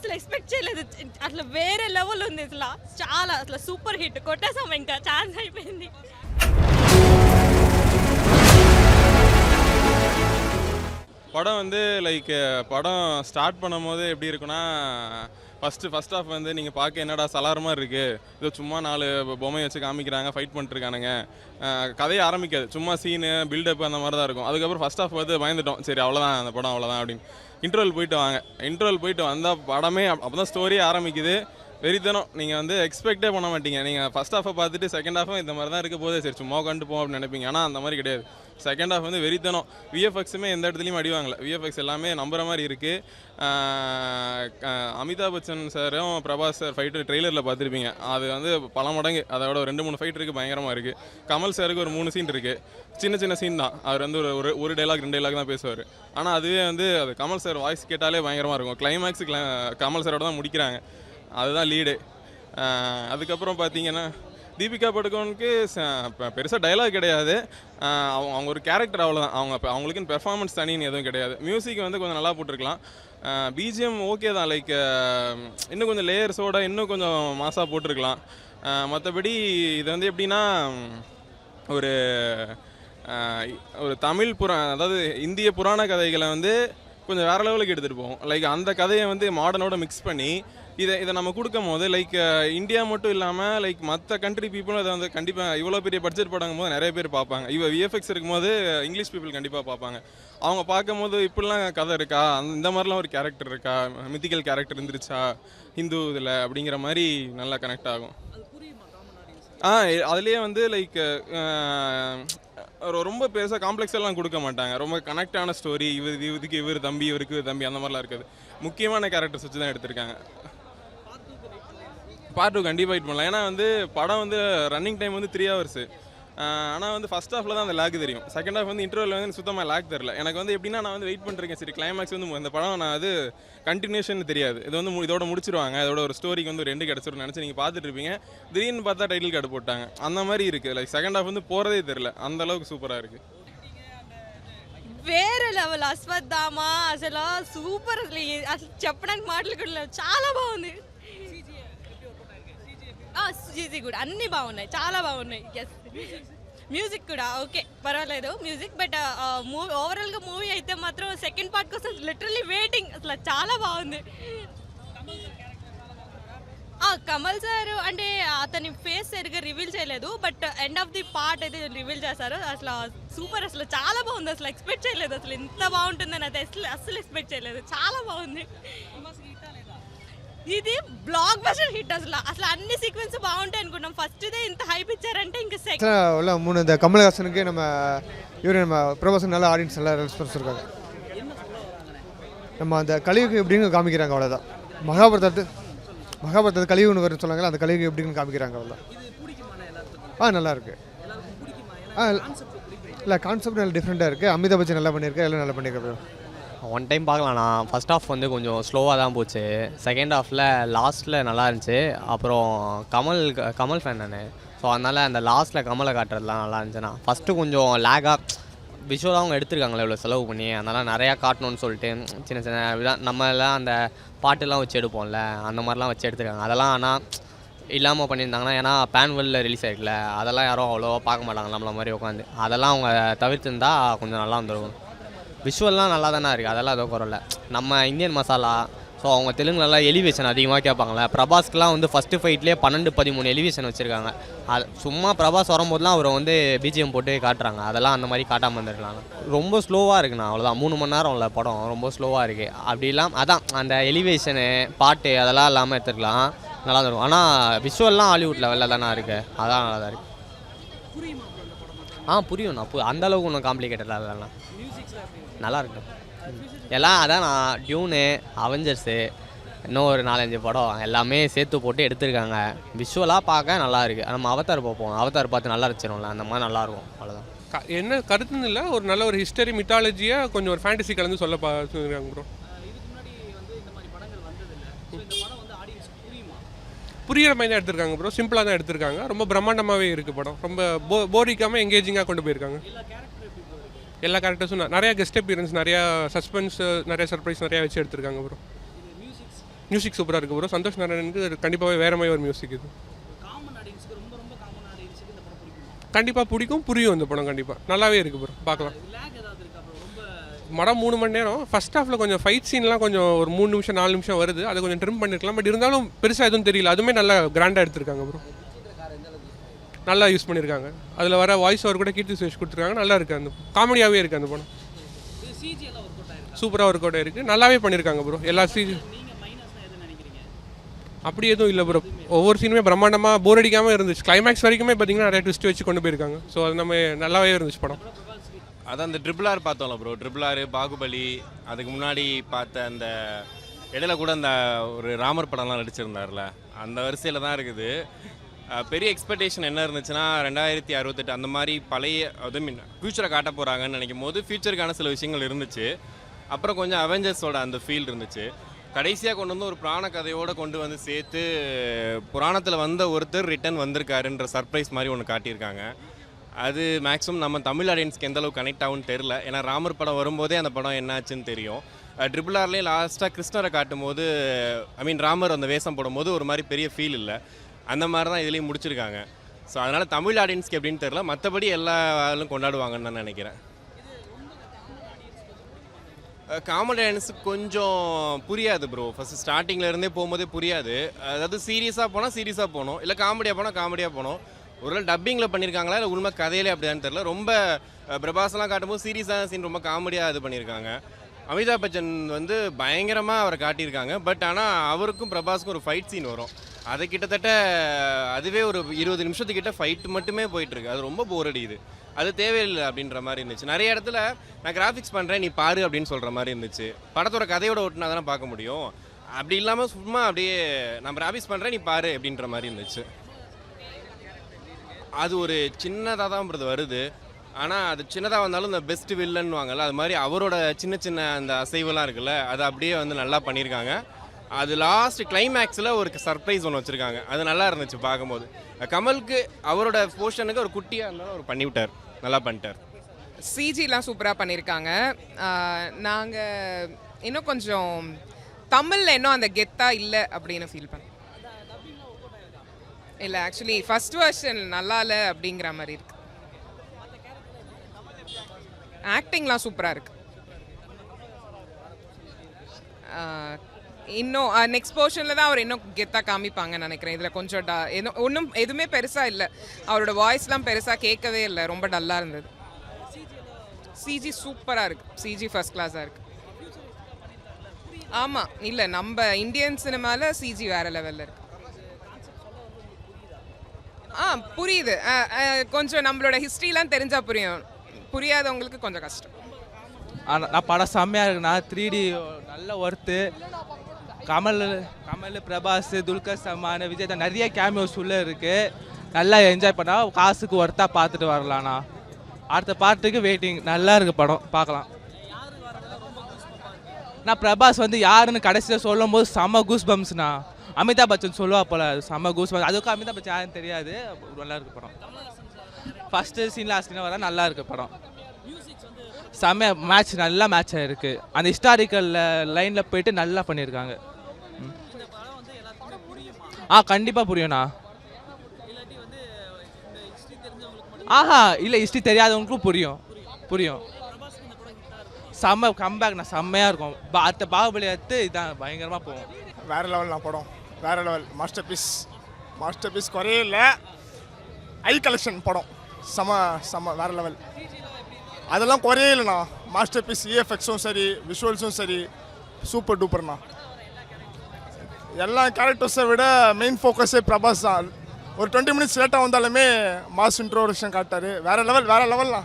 అసలు ఎక్స్పెక్ట్ చేయలేదు. అసలు వేరే లెవెల్ ఉంది. అసలు చాలా అసలు సూపర్ హిట్ కొట్టేసాం. ఇంకా ఛాన్స్ అయిపోయింది. படம் வந்து லைக் படம் ஸ்டார்ட் பண்ணும்போது எப்படி இருக்குன்னா ஃபஸ்ட் ஆஃப் வந்து நீங்கள் பார்க்க என்னடா சலார் மாதிரி இருக்குது, இது சும்மா 4 பொம்மையை வச்சு காமிக்கிறாங்க, ஃபைட் பண்ணிட்டுருக்கானுங்க, கதையை ஆரம்பிக்காது, சும்மா சீனு பில்டப் அந்த மாதிரி தான் இருக்கும். அதுக்கப்புறம் ஃபஸ்ட் ஆஃப் வந்து பயந்துட்டோம், சரி அவ்வளோதான் அந்த படம் அவ்வளோதான் அப்படின்னு. இன்டர்வல் போயிட்டு வந்தால் படமே அப்போ தான் ஸ்டோரியே ஆரம்பிக்குது. வெறித்தனம் நீங்கள் வந்து எக்ஸ்பெக்டே பண்ண மாட்டீங்க. நீங்கள் ஃபஸ்ட் ஹாஃபை பார்த்துட்டு செகண்ட் ஹாஃபும் இந்த மாதிரி தான் இருக்க போதே, சரி சும்மா உட்காந்துட்டு போவோம் அப்படின்னு நினைப்பீங்க. ஆனால் அந்த மாதிரி கிடையாது. செகண்ட் ஹாஃப் வந்து வெறித்தனம். விஎஃப்எக்ஸுமே எந்த இடத்துலையும் அடிவாங்கல. விஎஃப்எக்ஸ் எல்லாமே நம்புற மாதிரி இருக்குது. அமிதாப் பச்சன் சாரும் பிரபாஸ் சார் ஃபைட்டு ட்ரெய்லரில் பார்த்துருப்பீங்க. அது வந்து பல மடங்கு, அதோட 2-3 ஃபைட் இருக்குது, பயங்கரமாக இருக்குது. கமல் சாருக்கு ஒரு 3 சீன் இருக்குது. சின்ன சீன் தான். அவர் வந்து ஒரு டைலாக் 2 டைலாக் தான் பேசுவார். ஆனால் அதுவே வந்து அது கமல் சார் வாய்ஸ் கேட்டாலே பயங்கரமாக இருக்கும். கிளைமேக்ஸ் கமல் சாரோட தான் முடிக்கிறாங்க. அதுதான் லீடு. அதுக்கப்புறம் பார்த்தீங்கன்னா தீபிகா படுகோனுக்கு பெருசாக டைலாக் கிடையாது. அவங்க ஒரு கேரக்டர், அவ்வளோதான். அவங்களுக்குன்னு பெர்ஃபார்மன்ஸ் தனின்னு எதுவும் கிடையாது. மியூசிக் வந்து கொஞ்சம் நல்லா போட்டிருக்கலாம். பிஜிஎம் ஓகே தான், லைக் இன்னும் கொஞ்சம் லேயர்ஸோட இன்னும் கொஞ்சம் மாசாக போட்டிருக்கலாம். மற்றபடி இது வந்து எப்படின்னா ஒரு தமிழ் அதாவது இந்திய புராண கதைகளை வந்து கொஞ்சம் வேறு லெவலுக்கு எடுத்துகிட்டு போகும். லைக் அந்த கதையை வந்து மாடர்னோட மிக்ஸ் பண்ணி இதை நம்ம கொடுக்கும் போது லைக் இந்தியா மட்டும் இல்லாமல் லைக் மற்ற கண்ட்ரி பீப்புளும் இதை வந்து கண்டிப்பாக இவ்வளோ பெரிய பட்ஜெட் படங்கும் போது நிறைய பேர் பார்ப்பாங்க. விஎஃப்எக்ஸ் இருக்கும்போது இங்கிலீஷ் பீப்புள் கண்டிப்பாக பார்ப்பாங்க. அவங்க பார்க்கும்போது இப்படிலாம் கதை இருக்கா, இந்த மாதிரிலாம் ஒரு கேரக்டர் இருக்கா, மித்திக்கல் கேரக்டர் இருந்துருச்சா ஹிந்து இதில் அப்படிங்கிற மாதிரி நல்லா கனெக்ட் ஆகும். அதுலேயே வந்து லைக் ரொம்ப பெருசாக காம்ப்ளெக்ஸ் எல்லாம் கொடுக்க மாட்டாங்க. ரொம்ப கனெக்டான ஸ்டோரி. இதுக்கு இவர் தம்பி, இவருக்கு தம்பி, அந்த மாதிரிலாம் இருக்குது. முக்கியமான கேரக்டர்ஸ் வச்சு தான் எடுத்திருக்காங்க. பார்ட் 2 கண்டிப்பாக வெயிட் பண்ணலாம். ஏன்னா வந்து படம் வந்து ரன்னிங் டைம் வந்து 3 hours. ஆனால் வந்து ஃபஸ்ட் ஹாஃபில் தான் அந்த லேக் தெரியும். செகண்ட் ஹாஃப் வந்து இன்டர்வல் வந்து சுத்தமாக லேக் தெரில. எனக்கு வந்து எப்படின்னா நான் வந்து வெயிட் பண்ணிருக்கேன், சரி கிளைமேக்ஸ் வந்து இந்த படம் நான் அது கண்டினியூஷன் தெரியாது, இது வந்து இதோட முடிச்சிருவாங்க, இதோட ஒரு ஸ்டோரிக்கு வந்து ஒரு ரெண்டு கிடச்சிரும் நினச்சி நீங்கள் பார்த்துட்டு இருப்பீங்க. திடீர்னு பார்த்தா டைட்டில் கார்டு போட்டாங்க. அந்த மாதிரி இருக்குது. லைக் செகண்ட் ஹாஃப் வந்து போகிறதே தெரில, அந்த அளவுக்கு சூப்பராக இருக்குது. వేరే లెవెల్. అశ్వత్థామ అసలు సూపర్. అసలు చెప్పడానికి మాటలు కూడా లేవు. చాలా బాగుంది. సీజీ కూడా అన్నీ బాగున్నాయి, చాలా బాగున్నాయి. ఎస్, మ్యూజిక్ కూడా ఓకే, పర్వాలేదు మ్యూజిక్. బట్ మూవీ ఓవరాల్గా మూవీ అయితే మాత్రం సెకండ్ పార్ట్ కోసం లిటరల్లీ వెయిటింగ్. అసలు చాలా బాగుంది. కమల్ సార్ అంటే అతని ఫేస్ సరిగ్గా రివీల్ చేయలేదు, but end of the part అయితే రివీల్ చేశారు. అసలు సూపర్, అసలు చాలా బాగుంది. అసలు ఎక్స్పెక్ట్ చేయలేదు, అసలు ఇంత బాగుంటుందని అయితే అసలు ఎక్స్పెక్ట్ చేయలేదు. చాలా బాగుంది. ఇది బ్లాక్ బస్టర్ హిట్. అసలు అన్ని సీక్వెన్స్ బాగుంటాయి అనుకున్నాం. ఫస్ట్ దే ఇంత హైప్ ఇచ్చారంటే ఇంకా செகண்ட் மூணு இந்த கமல்ஹாசனுக்கு நம்ம பிரபாஸுக்கு நல்ல ஆடியன்ஸ் நல்லா ரெஸ்பான்ஸ் இருக்காங்க. நம்ம அந்த கலியுகம் எப்படின்னு காமிக்கிறாங்க, அவ்வளோதான். மகாபாரதத்தை கலியுகம்னு வரும்னு சொன்னாங்களா, அந்த கலியுகம் எப்படின்னு காமிக்கிறாங்க, அவ்வளோதான். நல்லா இருக்கு. இல்லை கான்செப்ட் நல்லா டிஃப்ரெண்ட்டாக இருக்குது. அமிதாப் பச்சன் நல்லா பண்ணியிருக்கேன், எல்லாம் நல்லா பண்ணியிருக்கேன். ஒன் டைம் பார்க்கலாம்ண்ணா. ஃபஸ்ட் ஹாஃப் வந்து கொஞ்சம் ஸ்லோவாக தான் போச்சு. செகண்ட் ஹாஃபில் லாஸ்ட்டில் நல்லா இருந்துச்சு. அப்புறம் கமல் ஃபேன் நான், ஸோ அதனால் அந்த லாஸ்ட்டில் கமலை காட்டுறதுலாம் நல்லா இருந்துச்சுண்ணா. ஃபஸ்ட்டு கொஞ்சம் லேகாக விஷுவலாக அவங்க எடுத்துருக்காங்களே இவ்வளோ செலவு பண்ணி, அதனால் நிறையா காட்டணும்னு சொல்லிட்டு சின்ன சின்ன நம்மளாம் அந்த பாட்டுலாம் வச்சு எடுப்போம்ல, அந்த மாதிரிலாம் வச்சு எடுத்துருக்காங்க. அதெல்லாம் ஆனால் இல்லாமல் பண்ணியிருந்தாங்கன்னா, ஏன்னா பேன் வேர்ல்டில் ரிலீஸ் ஆகிருக்குல்ல, அதெல்லாம் யாரும் அவ்வளோவா பார்க்க மாட்டாங்க நம்மள மாதிரி உட்காந்து. அதெல்லாம் அவங்க தவிர்த்துருந்தா கொஞ்சம் நல்லா வந்துடும். விஷுவல்லாம் நல்லா தானே இருக்குது, அதெல்லாம் எதுவும் குறல. நம்ம இந்தியன் மசாலா, ஸோ அவங்க தெலுங்குலலாம் எலிவேஷன் அதிகமாக கேட்பாங்களே. பிரபாஸ்க்குலாம் வந்து ஃபஸ்ட்டு ஃபைட்லேயே 12-13 எலிவேஷன் வச்சுருக்காங்க. அது சும்மா பிரபாஸ் வரும்போதுலாம் அவரை வந்து பிஜிஎம் போட்டு காட்டுறாங்க. அதெல்லாம் அந்த மாதிரி காட்டாமல் வந்துருக்கலாம். ரொம்ப ஸ்லோவாக இருக்குண்ணா, அவ்வளோதான். 3 மணி நேரம் உள்ள படம் ரொம்ப ஸ்லோவாக இருக்குது. அப்படி இல்லாமல் அதான் அந்த எலிவேஷனு பாட்டு அதெல்லாம் இல்லாமல் எடுத்துருக்கலாம், நல்லா தான் இருக்கும். ஆனால் விஷுவல்லாம் ஹாலிவுட் லெவலில் தானே இருக்குது, அதான் நல்லா தான் இருக்குது. புரியும்ண்ணா. அந்தளவுக்கு ஒன்றும் காம்ப்ளிகேட்டடாக இல்லைண்ணா, நல்லா இருக்கு எல்லாம். அதான் நான் டியூனு, அவெஞ்சர்ஸு, இன்னும் ஒரு 4-5 படம் எல்லாமே சேர்த்து போட்டு எடுத்திருக்காங்க. விஷுவலாக பார்க்க நல்லா இருக்குது. நம்ம அவதார் பார்ப்போம், அவதார் பார்த்து நல்லா இருந்துச்சிடும்ல, அந்த மாதிரி நல்லாயிருக்கும், அவ்வளோதான். என்ன கருத்துன்னு இல்லை, ஒரு நல்ல ஒரு ஹிஸ்டரி மித்தாலஜியை கொஞ்சம் ஒரு ஃபேண்டசி கலந்து சொல்லிருக்காங்க ப்ரோ. புரியிற மாதிரி தான் எடுத்திருக்காங்க ப்ரோ, சிம்பிளாக தான் எடுத்திருக்காங்க. ரொம்ப பிரம்மாண்டமாகவே இருக்குது படம். ரொம்ப போரிக்காமல் எங்கேஜிங்காக கொண்டு போயிருக்காங்க. எல்லா கேரக்டர்ஸும் நிறையா கெஸ்ட் அப்பியரன்ஸ், நிறையா சஸ்பென்ஸ், நிறையா சர்ப்ரைஸ் நிறையா வச்சு எடுத்திருக்காங்க ப்ரோ. மியூசிக் சூப்பராக இருக்குது ப்ரோ. சந்தோஷ் நாராயணனுக்கு கண்டிப்பாகவே வேற மாதிரி ஒரு மியூசிக் இது. கண்டிப்பாக பிடிக்கும், புரியும் இந்த படம். கண்டிப்பாக நல்லாவே இருக்குது ப்ரோ, பார்க்கலாம். படம் 3 மணி நேரம். ஃபர்ஸ்ட் ஹாஃபில் கொஞ்சம் ஃபைட் சீன்லாம் கொஞ்சம் ஒரு 3 நிமிஷம் 4 நிமிஷம் வருது, அதை கொஞ்சம் ட்ரிம் பண்ணிருக்கலாம். பட் இருந்தாலும் பெருசாக எதுவும் தெரியல. அதுவுமே நல்லா கிராண்டாக எடுத்திருக்காங்க ப்ரோ, நல்லா யூஸ் பண்ணியிருக்காங்க. அதில் வர வாய்ஸ் ஓவர் கூட கீர்த்தி சுரேஷ் கொடுத்துருக்காங்க, நல்லா இருக்குது. அந்த காமெடியாகவே இருக்குது அந்த படம், சூப்பராக ஒர்க் அவுட் ஆயிருக்கு, நல்லாவே பண்ணியிருக்காங்க ப்ரோ. எல்லா சிஜி அப்படி எதுவும் இல்லை ப்ரோ. ஒவ்வொரு சீனுமே பிரம்மாண்டமாக போர் அடிக்காமல் இருந்துச்சு. கிளைமேக்ஸ் வரைக்குமே பார்த்தீங்கன்னா நிறைய ட்விஸ்ட் வச்சு கொண்டு போயிருக்காங்க. ஸோ அது நம்ம நல்லாவே இருந்துச்சு படம். அதான் அந்த ட்ரிபிள் பார்த்தோம்ல ப்ரோ, ட்ரிபிள் பாகுபலி, அதுக்கு முன்னாடி பார்த்த அந்த இடையில கூட அந்த ஒரு ராமர் படம்லாம் நடிச்சிருந்தார்ல, அந்த வரிசையில் தான் இருக்குது. பெரிய எக்ஸ்பெக்டேஷன் என்ன இருந்துச்சுன்னா 2068 அந்த மாதிரி பழைய அது மீன் ஃப்யூச்சரை காட்ட போகிறாங்கன்னு நினைக்கும் போது ஃப்யூச்சருக்கான சில விஷயங்கள் இருந்துச்சு. அப்புறம் கொஞ்சம் அவெஞ்சர்ஸோட அந்த ஃபீல் இருந்துச்சு. கடைசியாக கொண்டு வந்து ஒரு புராண கதையோடு கொண்டு வந்து சேர்த்து புராணத்தில் வந்த ஒருத்தர் ரிட்டன் வந்திருக்காருன்ற சர்ப்ரைஸ் மாதிரி ஒன்று காட்டியிருக்காங்க. அது மேக்ஸிமம் நம்ம தமிழ் ஆடியன்ஸ்க்கு எந்த அளவுக்கு கனெக்ட் ஆகும்னு தெரில. ஏன்னா ராமர் படம் வரும்போதே அந்த படம் என்னாச்சுன்னு தெரியும். ட்ரிபிள் ஆர்லேயே லாஸ்ட்டாக கிருஷ்ணரை காட்டும் போது ராமர் அந்த வேஷம் போடும்போது ஒரு மாதிரி பெரிய ஃபீல் இல்லை. அந்த மாதிரி தான் இதுலேயும் முடிச்சிருக்காங்க. ஸோ அதனால் தமிழ் ஆடியன்ஸ்க்கு எப்படின்னு தெரில, மற்றபடி எல்லா ஆளும் கொண்டாடுவாங்கன்னு நான் நினைக்கிறேன். காமெடி ஆடியன்ஸுக்கு கொஞ்சம் புரியாது ப்ரோ. ஃபஸ்ட்டு ஸ்டார்டிங்கில் இருந்தே போகும்போதே புரியாது. அதாவது சீரியஸாக போனால் சீரியஸாக போகணும், இல்லை காமெடியாக போனால் காமெடியாக போகணும். ஒரு டப்பிங்கில் பண்ணியிருக்காங்களா இல்லை உண்மை கதையிலே அப்படியான்னு தெரில. ரொம்ப பிரபாஸ்லாம் காட்டும்போது சீரியஸான சீன் ரொம்ப காமெடியாக இது பண்ணியிருக்காங்க. அமிதாப் பச்சன் வந்து பயங்கரமாக அவரை காட்டியிருக்காங்க. பட் ஆனால் அவருக்கும் பிரபாஸுக்கும் ஒரு ஃபைட் சீன் வரும், அது கிட்டத்தட்ட அதுவே ஒரு 20 நிமிஷத்துக்கிட்ட ஃபைட் மட்டுமே போயிட்டுருக்கு. அது ரொம்ப போர் அடிக்குது, அது தேவையில்லை அப்படின்ற மாதிரி இருந்துச்சு. நிறைய இடத்துல நான் கிராஃபிக்ஸ் பண்ணுறேன் நீ பாரு அப்படின்னு சொல்கிற மாதிரி இருந்துச்சு. படத்தோட கதையோட ஒட்டினா தானே பார்க்க முடியும். அப்படி இல்லாமல் சும்மா அப்படியே நான் கிராஃபிக்ஸ் பண்ணுறேன் நீ பாரு அப்படின்ற மாதிரி இருந்துச்சு. அது ஒரு சின்னதாக தான் வருது. ஆனால் அது சின்னதாக வந்தாலும் இந்த பெஸ்ட் வில்லன் வாங்கல, அது மாதிரி அவரோட சின்ன சின்ன அந்த அசைவெல்லாம் இருக்குல்ல, அது அப்படியே வந்து நல்லா பண்ணியிருக்காங்க. அது லாஸ்ட் கிளைமேக்ஸில் ஒரு சர்ப்ரைஸ் ஒன்று வச்சுருக்காங்க, அது நல்லா இருந்துச்சு பார்க்கும்போது. கமலுக்கு அவரோட போர்ஷனுக்கு ஒரு குட்டியாக இருந்தாலும் அவர் பண்ணிவிட்டார், நல்லா பண்ணிட்டார். சிஜிலாம் சூப்பராக பண்ணியிருக்காங்க. நாங்கள் இன்னும் கொஞ்சம் தமிழில் இன்னும் அந்த கெத்தாக இல்லை அப்படின்னு ஃபீல் பண்ணேன். இல்லை ஆக்சுவலி ஃபர்ஸ்ட் வெர்ஷன் நல்லா இல்லை அப்படிங்கிற மாதிரி இருக்கு. ஆக்டிங்லாம் சூப்பராக இருக்கு. இன்னும் நெக்ஸ்ட் போர்ஷனில் தான் அவர் இன்னும் கெத்தாக காமிப்பாங்கன்னு நினைக்கிறேன். இதில் கொஞ்சம் ஒன்றும் எதுவுமே பெருசாக இல்லை, அவரோட வாய்ஸ்லாம் பெருசாக கேட்கவே இல்லை, ரொம்ப டல்லாக இருந்தது. சிஜி சூப்பராக இருக்குது, சிஜி ஃபர்ஸ்ட் கிளாஸாக இருக்குது. ஆமாம், இல்லை நம்ம இந்தியன் சினிமாவில் சிஜி வேறு லெவலில் இருக்குது. புரியுது. கொஞ்சம் நம்மளோட ஹிஸ்ட்ரிலாம் தெரிஞ்சால் புரியும், புரியாதவங்களுக்கு கொஞ்சம் கஷ்டம். நான் படம் செம்மையாக இருக்குண்ணா. 3D நல்ல ஒர்த்து. கமல், பிரபாஸ், துல்கர் சல்மான், விஜய் தான் நிறைய கேமியோஸ் உள்ளே இருக்குது. நல்லா என்ஜாய் பண்ணால் காசுக்கு ஒர்த்தாக பார்த்துட்டு வரலாண்ணா. அடுத்த பார்ட்டுக்கு வெயிட்டிங். நல்லா இருக்குது படம், பார்க்கலாம். நான் பிரபாஸ் வந்து யாருன்னு கடைசியில் சொல்லும் போது செம்ம கூஸ் பம்ஸ்ண்ணா. அமிதாப் பச்சன் சொல்லுவா போல, செம்ம கூஸ் பம்ஸ். அதுக்கும் அமிதாப் பச்சன் யாருன்னு தெரியாது, நல்லா இருக்குது படம். ஃபஸ்ட்டு சீன் லாஸ்ட் சீன் வர நல்லா இருக்குது படம். செம்ம மேட்ச், நல்லா மேட்ச் ஆகிருக்கு. அந்த ஹிஸ்டாரிக்கல் லைனில் போயிட்டு நல்லா பண்ணியிருக்காங்க. கண்டிப்பாக புரியும்ண்ணா. இல்லை ஹிஸ்ட்ரி தெரியாதவங்களுக்கும் புரியும். செம்ம கம்பேக்ண்ணா, செம்மையாக இருக்கும். அடுத்த பாகுபலி எடுத்து இதான் பயங்கரமாக போகும். வேறு லெவல்ண்ணா படம், வேறு லெவல். மாஸ்டர் பீஸ் குறையே இல்லை. ஐ கலெக்ஷன் படம் செம வேறு லெவல். அதெல்லாம் குறையே இல்லைண்ணா. Master piece. இஎஃப்எக்ஸும் சரி, விஷுவல்ஸும் சரி, சூப்பர் டூப்பர்ண்ணா. எல்லா கேரக்டர்ஸை விட மெயின் ஃபோக்கஸே பிரபாஸ் தான். ஒரு 20 மினிட்ஸ் லேட்டாக வந்தாலுமே மாஸ் இன்ட்ரோடக்ஷன் காட்டார். வேறு லெவல்ண்ணா.